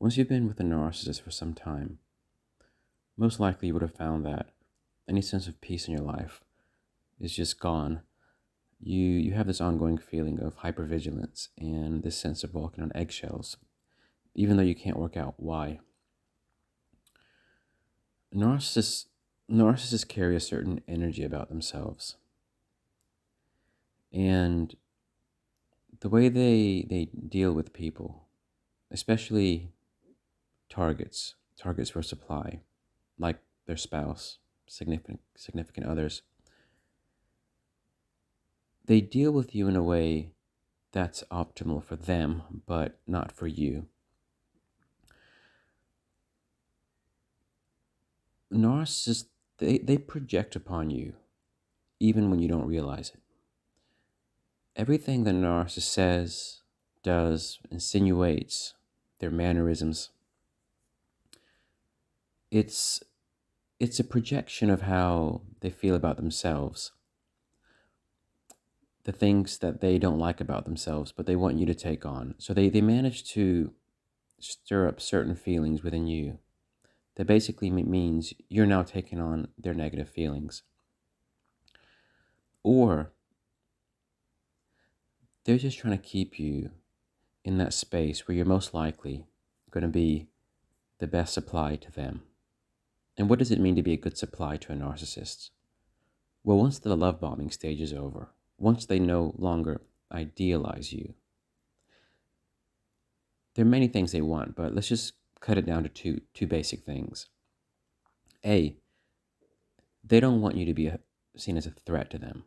Once you've been with a narcissist for some time, most likely you would have found that any sense of peace in your life is just gone. You have this ongoing feeling of hypervigilance and this sense of walking on eggshells, even though you can't work out why. Narcissists narcissists carry a certain energy about themselves. And the way they deal with people, especially targets for supply, like their spouse, significant others, they deal with you in a way that's optimal for them, but not for you. Narcissists, they project upon you even when you don't realize it. Everything the narcissist says, does, insinuates, their mannerisms, it's it's a projection of how they feel about themselves, the things that they don't like about themselves, but they want you to take on. So they manage to stir up certain feelings within you that basically means you're now taking on their negative feelings. Or they're just trying to keep you in that space where you're most likely going to be the best supply to them. And what does it mean to be a good supply to a narcissist? Well, once the love bombing stage is over, once they no longer idealize you, there are many things they want, but let's just cut it down to two basic things. A, they don't want you to be seen as a threat to them.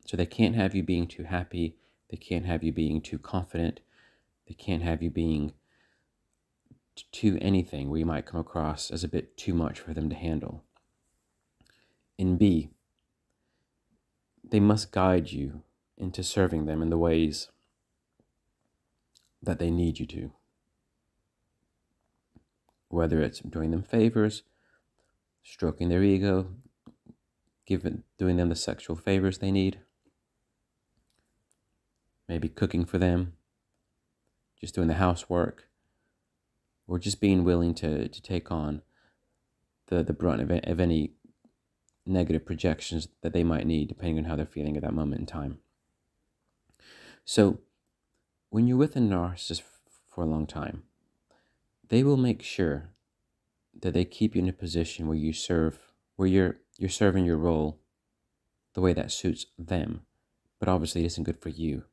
So they can't have you being too happy. They can't have you being too confident. They can't have you being too anything where you might come across as a bit too much for them to handle. And B, they must guide you into serving them in the ways that they need you to. Whether it's doing them favors, stroking their ego, doing them the sexual favors they need, maybe cooking for them, just doing the housework, or just being willing to take on the brunt of any negative projections that they might need, depending on how they're feeling at that moment in time. So when you're with a narcissist for a long time, they will make sure that they keep you in a position where you're serving your role the way that suits them, but obviously it isn't good for you.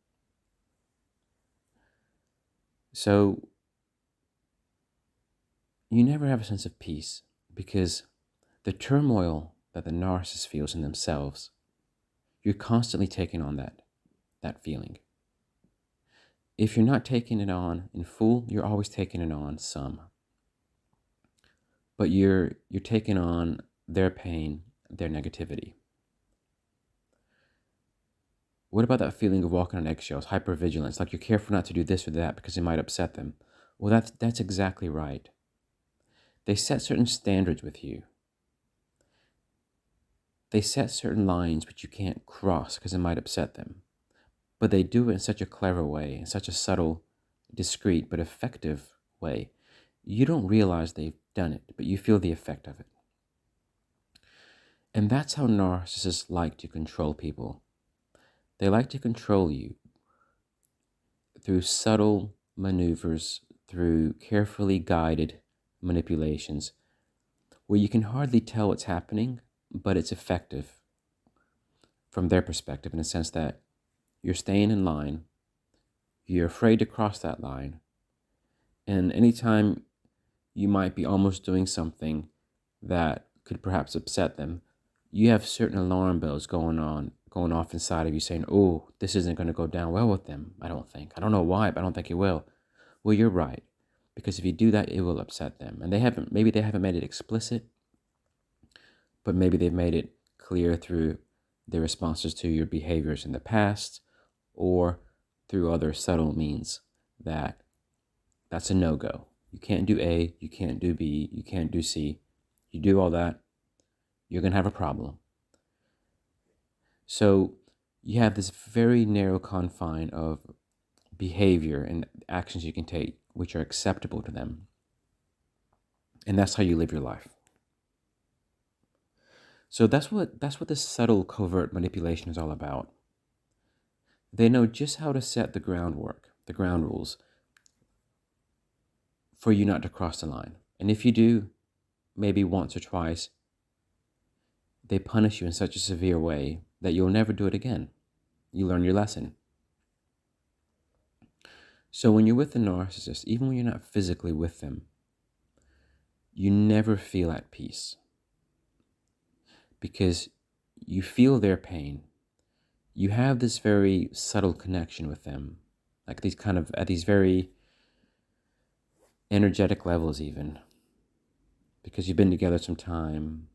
So you never have a sense of peace because the turmoil that the narcissist feels in themselves, you're constantly taking on that feeling. If you're not taking it on in full, you're always taking it on some. But you're taking on their pain, their negativity. What about that feeling of walking on eggshells, hypervigilance, like you're careful not to do this or that because it might upset them? Well, that's exactly right. They set certain standards with you. They set certain lines which you can't cross because it might upset them. But they do it in such a clever way, in such a subtle, discreet, but effective way. You don't realize they've done it, but you feel the effect of it. And that's how narcissists like to control people. They like to control you through subtle maneuvers, through carefully guided manipulations, where you can hardly tell what's happening, but it's effective from their perspective in the sense that you're staying in line, you're afraid to cross that line, and anytime you might be almost doing something that could perhaps upset them, you have certain alarm bells going off inside of you saying, oh, this isn't going to go down well with them, I don't think. I don't know why, but I don't think it will. Well, you're right, because if you do that, it will upset them. And maybe they haven't made it explicit, but maybe they've made it clear through their responses to your behaviors in the past or through other subtle means that that's a no-go. You can't do A, you can't do B, you can't do C. You do all that, you're going to have a problem. So you have this very narrow confine of behavior and actions you can take which are acceptable to them. And that's how you live your life. So that's what this subtle covert manipulation is all about. They know just how to set the groundwork, the ground rules, for you not to cross the line. And if you do, maybe once or twice, they punish you in such a severe way that you'll never do it again. You learn your lesson. So when you're with a narcissist, even when you're not physically with them, you never feel at peace because you feel their pain. You have this very subtle connection with them, like these kind of at these very energetic levels, even because you've been together some time.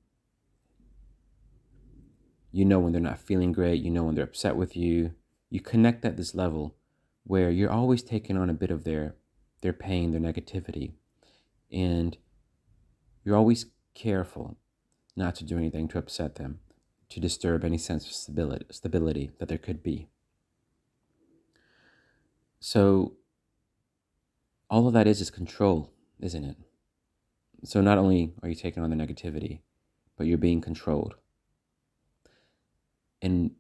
You know when they're not feeling great, you know when they're upset with you. You connect at this level where you're always taking on a bit of their pain, their negativity, and you're always careful not to do anything to upset them, to disturb any sense of stability that there could be. So all of that is control, isn't it? So not only are you taking on the negativity, but you're being controlled. And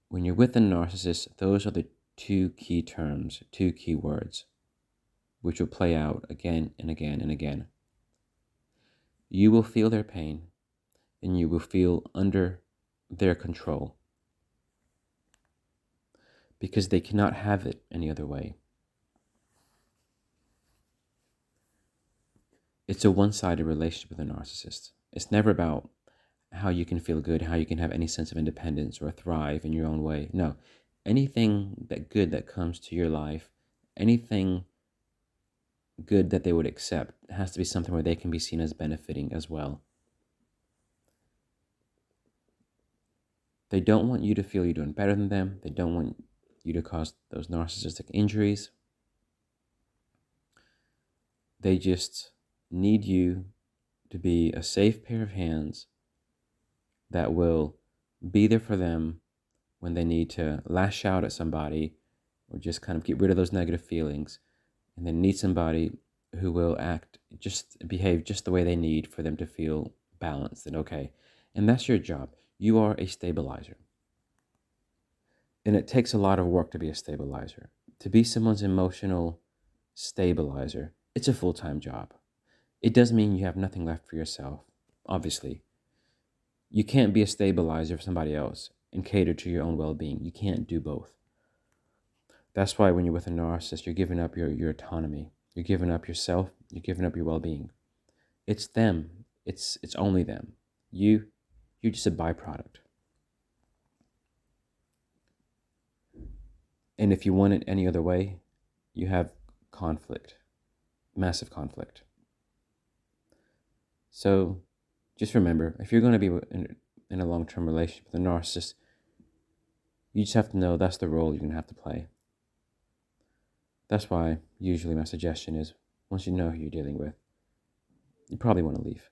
when you're with a narcissist, those are the two key terms, two key words, which will play out again and again and again. You will feel their pain, and you will feel under their control because they cannot have it any other way. It's a one-sided relationship with a narcissist. It's never about how you can feel good, how you can have any sense of independence or thrive in your own way. No, anything that comes to your life, anything good that they would accept has to be something where they can be seen as benefiting as well. They don't want you to feel you're doing better than them. They don't want you to cause those narcissistic injuries. They just need you to be a safe pair of hands that will be there for them when they need to lash out at somebody or just kind of get rid of those negative feelings, and they need somebody who will behave just the way they need for them to feel balanced and okay. And that's your job. You are a stabilizer. And it takes a lot of work to be a stabilizer. To be someone's emotional stabilizer, it's a full-time job. It does mean you have nothing left for yourself, obviously. You can't be a stabilizer for somebody else and cater to your own well-being. You can't do both. That's why when you're with a narcissist, you're giving up your autonomy. You're giving up yourself. You're giving up your well-being. It's them. It's only them. You're just a byproduct. And if you want it any other way, you have conflict, massive conflict. So just remember, if you're going to be in a long-term relationship with a narcissist, you just have to know that's the role you're going to have to play. That's why usually my suggestion is, once you know who you're dealing with, you probably want to leave.